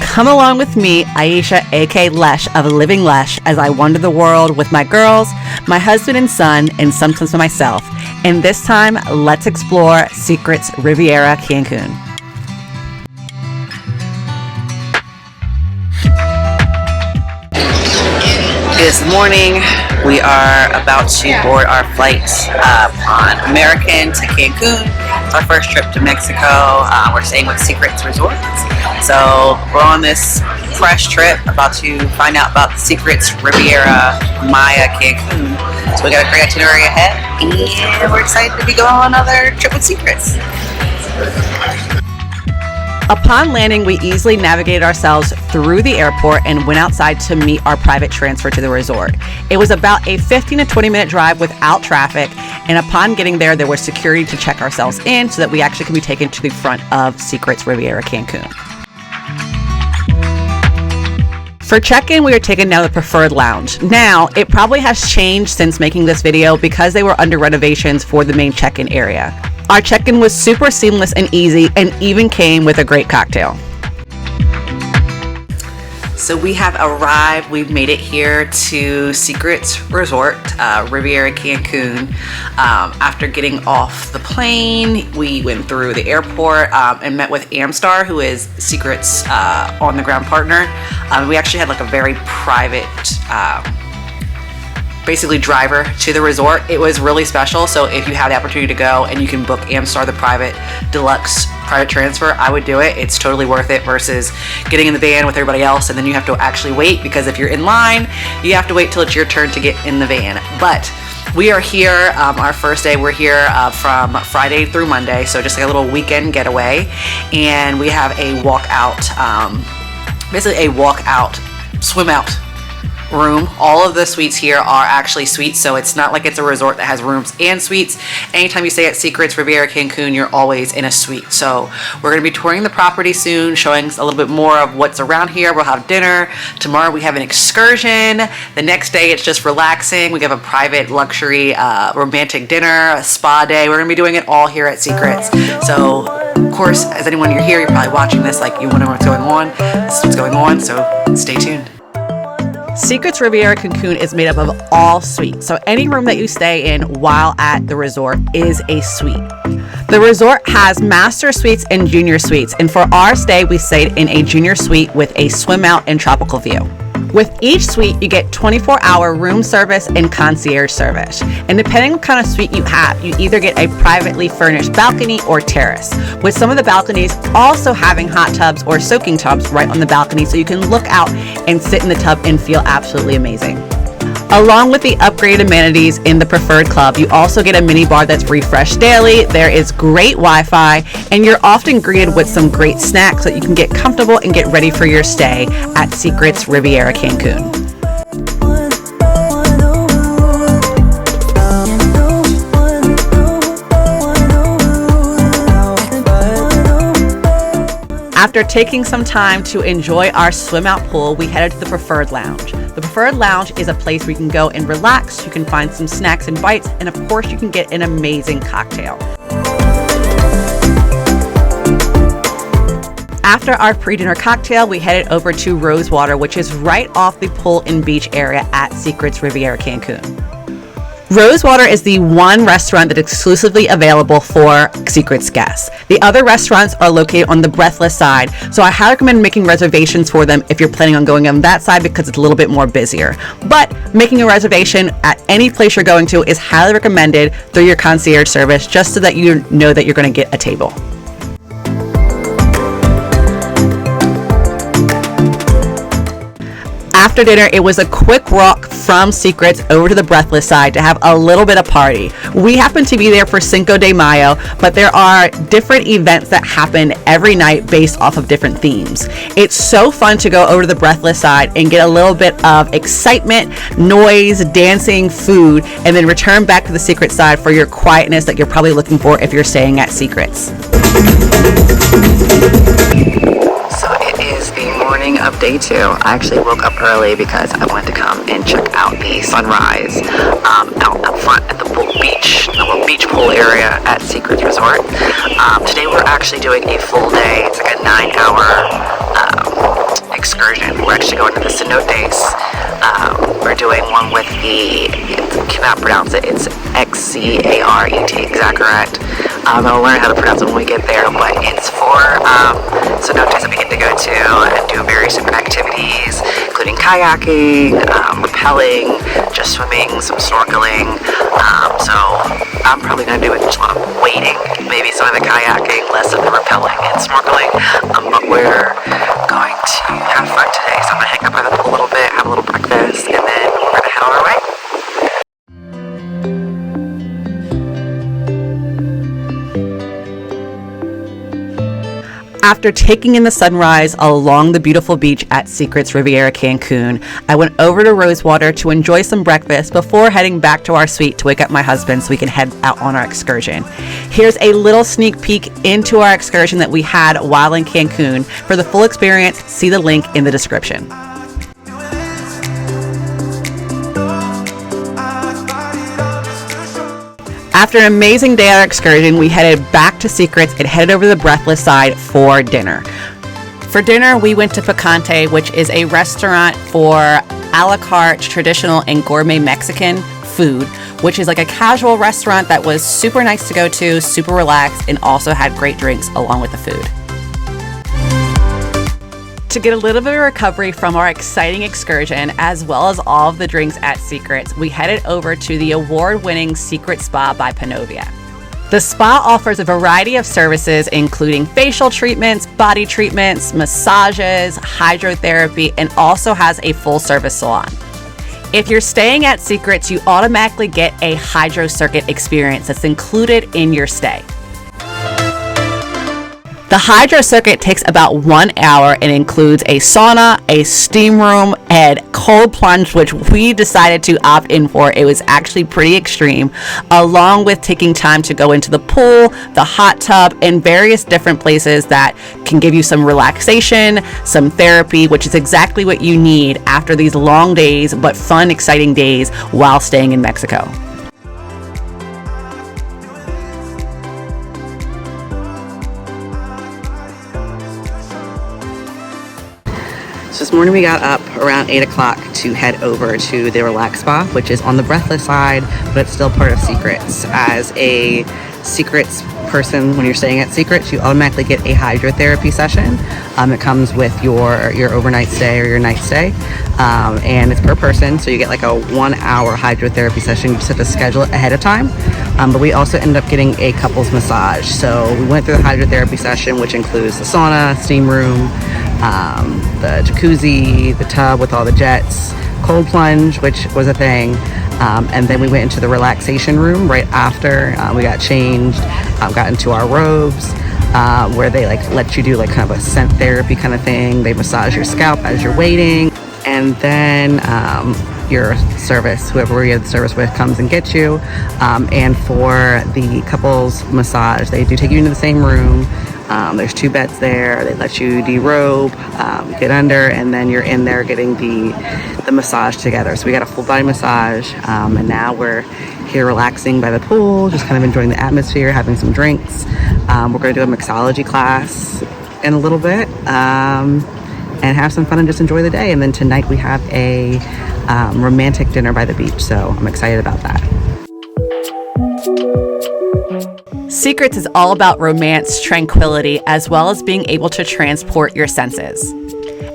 Come along with me, Aisha, aka Lesh of Living Lesh, as I wander the world with my girls, my husband and son, and sometimes myself. And this time, let's explore Secrets Riviera Cancun. This morning, we are about to board our flight on American to Cancun. It's our first trip to Mexico. We're staying with Secrets Resort. So we're on this fresh trip, about to find out about the Secrets Riviera Maya Cancun. So we got a great itinerary ahead, and we're excited to be going on another trip with Secrets. Upon landing, we easily navigated ourselves through the airport and went outside to meet our private transfer to the resort. It was about a 15 to 20 minute drive without traffic, and upon getting there, there was security to check ourselves in so that we actually can be taken to the front of Secrets Riviera Cancun. For check-in, we are taken down to the preferred lounge. Now, it probably has changed since making this video because they were under renovations for the main check-in area. Our check-in was super seamless and easy, and even came with a great cocktail. So we have arrived. We've made it here to Secrets Resort, Riviera Cancun. After getting off the plane, we went through the airport and met with Amstar, who is Secrets on-the-ground partner. We actually had like a very private basically driver to the resort. It was really special. So if you have the opportunity to go and you can book Amstar, the private deluxe private transfer, I would do it. It's totally worth it versus getting in the van with everybody else and then you have to actually wait, because if you're in line, you have to wait till it's your turn to get in the van. But we are here, our first day, we're here from Friday through Monday, so just like a little weekend getaway, and we have a walkout, basically a walkout, swim out room. All of the suites here are actually suites, so it's not like it's a resort that has rooms and suites. Anytime you stay at Secrets Riviera Cancun, you're always in a suite. So we're going to be touring the property soon, showing a little bit more of what's around here. We'll have dinner. Tomorrow we have an excursion. The next day it's just relaxing. We have a private luxury romantic dinner, a spa day. We're going to be doing it all here at Secrets. So of course, as anyone you're here, you're probably watching this like you wonder what's going on. This is what's going on, so stay tuned. Secrets Riviera Cancun is made up of all suites, so any room that you stay in while at the resort is a suite. The resort has master suites and junior suites, and for our stay, we stayed in a junior suite with a swim out and tropical view. With each suite, you get 24-hour room service and concierge service. And depending on what kind of suite you have, you either get a privately furnished balcony or terrace, with some of the balconies also having hot tubs or soaking tubs right on the balcony, so you can look out and sit in the tub and feel absolutely amazing. Along with the upgraded amenities in the preferred club, you also get a mini bar that's refreshed daily. There is great Wi-Fi, and you're often greeted with some great snacks so that you can get comfortable and get ready for your stay at Secrets Riviera Cancun. After taking some time to enjoy our swim out pool, we headed to the Preferred Lounge. The Preferred Lounge is a place where you can go and relax, you can find some snacks and bites, and of course you can get an amazing cocktail. After our pre-dinner cocktail, we headed over to Rosewater, which is right off the pool and beach area at Secrets Riviera Cancun. Rosewater is the one restaurant that's exclusively available for Secrets guests. The other restaurants are located on the Breathless side, so I highly recommend making reservations for them if you're planning on going on that side, because it's a little bit more busier. But making a reservation at any place you're going to is highly recommended through your concierge service, just so that you know that you're going to get a table. After dinner, it was a quick walk from Secrets over to the Breathless side to have a little bit of party. We happened to be there for Cinco de Mayo, but there are different events that happen every night based off of different themes. It's so fun to go over to the Breathless side and get a little bit of excitement, noise, dancing, food, and then return back to the Secrets side for your quietness that you're probably looking for if you're staying at Secrets. Morning of day 2. I actually woke up early because I wanted to come and check out the sunrise out up front at the beach pool area at Secrets Resort. Today we're actually doing a full day. It's like a 9-hour Cenotes. We're doing one with cannot pronounce it, it's Xcaret, exact correct. I'll learn how to pronounce it when we get there, but it's for cenotes that we get to go to and do various different activities, including kayaking, rappelling, just swimming, some snorkeling. So I'm probably going to do just a lot of wading, maybe some of the kayaking, less of the rappelling and snorkeling, but we're going to have fun today. So I'm going to hang out by the pool a little bit, have a little breakfast, and then we're going to head on our way. After taking in the sunrise along the beautiful beach at Secrets Riviera Cancun, I went over to Rosewater to enjoy some breakfast before heading back to our suite to wake up my husband so we can head out on our excursion. Here's a little sneak peek into our excursion that we had while in Cancun. For the full experience, see the link in the description. After an amazing day at our excursion, we headed back to Secrets and headed over to the Breathless side for dinner. For dinner, we went to Picante, which is a restaurant for a la carte, traditional, and gourmet Mexican food, which is like a casual restaurant that was super nice to go to, super relaxed, and also had great drinks along with the food. To get a little bit of recovery from our exciting excursion, as well as all of the drinks at Secrets, we headed over to the award-winning Secret Spa by Panovia. The spa offers a variety of services, including facial treatments, body treatments, massages, hydrotherapy, and also has a full-service salon. If you're staying at Secrets, you automatically get a hydro circuit experience that's included in your stay. The hydro circuit takes about 1 hour and includes a sauna, a steam room, and cold plunge, which we decided to opt in for. It was actually pretty extreme, along with taking time to go into the pool, the hot tub, and various different places that can give you some relaxation, some therapy, which is exactly what you need after these long days, but fun, exciting days while staying in Mexico. So this morning we got up around 8 o'clock to head over to the Relax Spa, which is on the Breathless side, but it's still part of Secrets. As a Secrets person, when you're staying at Secrets, you automatically get a hydrotherapy session. It comes with your overnight stay or your night stay, and it's per person, so you get like a 1 hour hydrotherapy session. You just have to schedule it ahead of time, but we also ended up getting a couples massage. So we went through the hydrotherapy session, which includes the sauna, steam room, the jacuzzi, the tub with all the jets, cold plunge, which was a thing, and then we went into the relaxation room right after. We got changed, got into our robes, where they like let you do like kind of a scent therapy kind of thing. They massage your scalp as you're waiting, and then your service, whoever you had the service with, comes and gets you. And for the couples massage, they do take you into the same room. There's 2 beds there. They let you derobe, get under, and then you're in there getting the massage together. So we got a full body massage, and now we're here relaxing by the pool, just kind of enjoying the atmosphere, having some drinks. We're going to do a mixology class in a little bit, and have some fun and just enjoy the day. And then tonight we have a romantic dinner by the beach, so I'm excited about that. Secrets is all about romance, tranquility, as well as being able to transport your senses.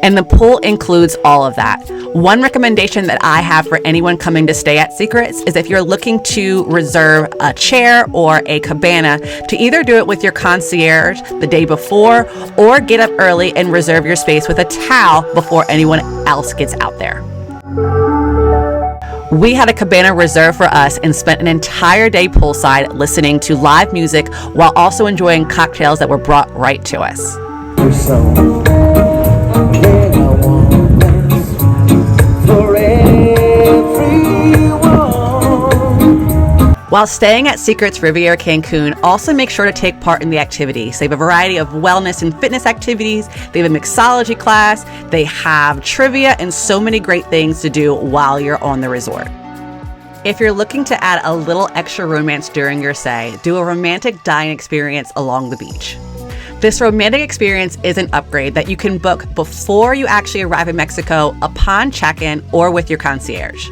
And the pool includes all of that. One recommendation that I have for anyone coming to stay at Secrets is if you're looking to reserve a chair or a cabana, to either do it with your concierge the day before or get up early and reserve your space with a towel before anyone else gets out there. We had a cabana reserved for us and spent an entire day poolside listening to live music while also enjoying cocktails that were brought right to us. While staying at Secrets Riviera Cancun, also make sure to take part in the activities. They have a variety of wellness and fitness activities. They have a mixology class. They have trivia and so many great things to do while you're on the resort. If you're looking to add a little extra romance during your stay, do a romantic dining experience along the beach. This romantic experience is an upgrade that you can book before you actually arrive in Mexico, upon check-in, or with your concierge.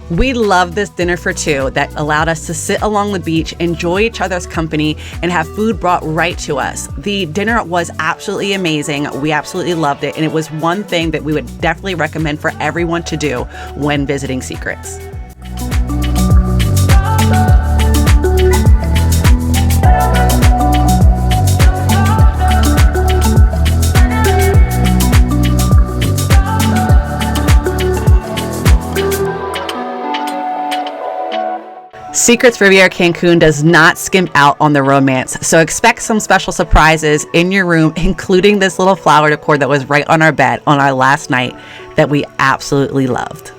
We love this dinner for two that allowed us to sit along the beach, enjoy each other's company, and have food brought right to us. The dinner was absolutely amazing. We absolutely loved it, and it was one thing that we would definitely recommend for everyone to do when visiting Secrets. Secrets Riviera Cancun does not skimp out on the romance, so expect some special surprises in your room, including this little flower decor that was right on our bed on our last night that we absolutely loved.